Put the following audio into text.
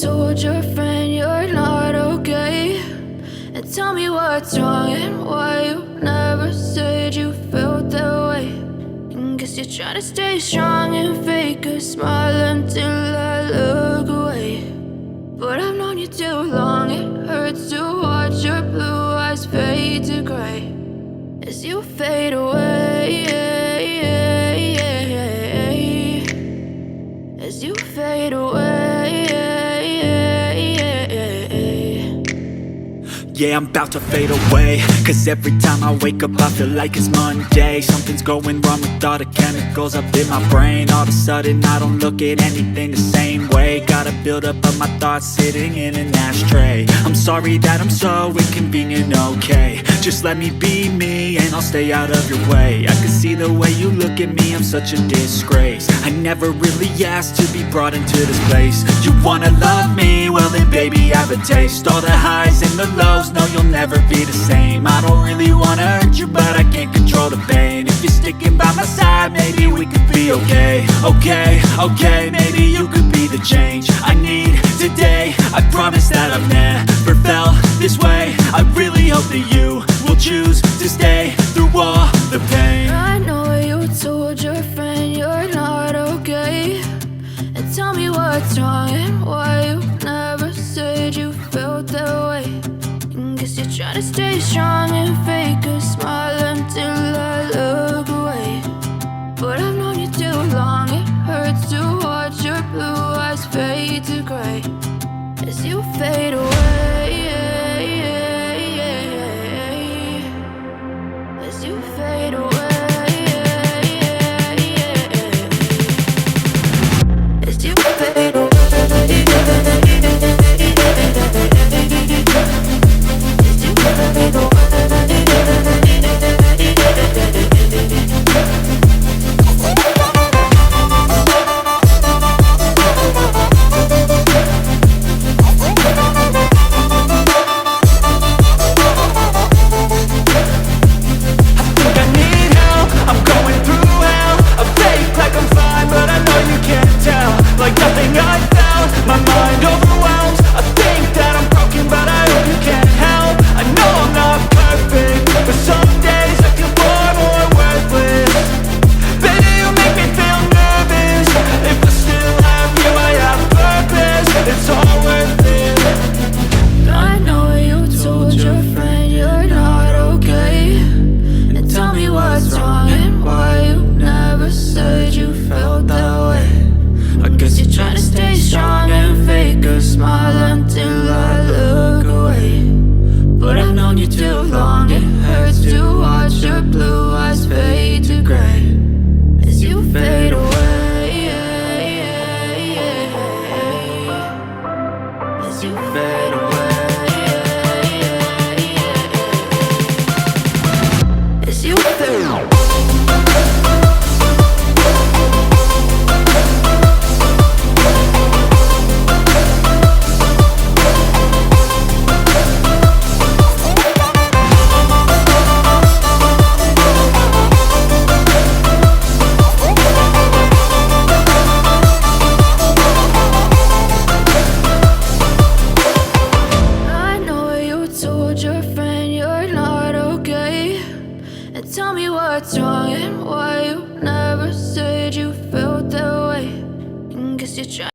told your friend you're not okay, and tell me what's wrong and why you never said you felt that way. And guess you're trying to stay strong and fake a smile until I look away. But I've known you too long, it hurts to watch your blue eyes fade to gray as you fade away, as you fade away. Yeah, I'm about to fade away, cause every time I wake up I feel like it's Monday. Something's going wrong with all the chemicals up in my brain. All of a sudden I don't look at anything the same way. Got a buildup of my thoughts sitting in an ashtray. I'm sorry that I'm so inconvenient, okay. Just let me be me and I'll stay out of your way. I can see the way you look at me, I'm such a disgrace. I never really asked to be brought into this place. You wanna love me? Well then baby I have a taste. All the highs and the lows, no you'll never be the same. I don't really wanna hurt you but I can't control the pain. If you're sticking by my side maybe we could be okay. Okay, maybe you could be the change I need today. I promise that I've never felt this way. I really hope that you will choose to stay through all the pain. I know you told your friend you're not okay, and tell me what's wrong and why you never said you felt that way. And guess you're trying to stay strong and fake a smile until I look away. But I've known you too long, it hurts to watch your blue eyes fade to gray as you fade away, as you fade away, as you fade away. My mind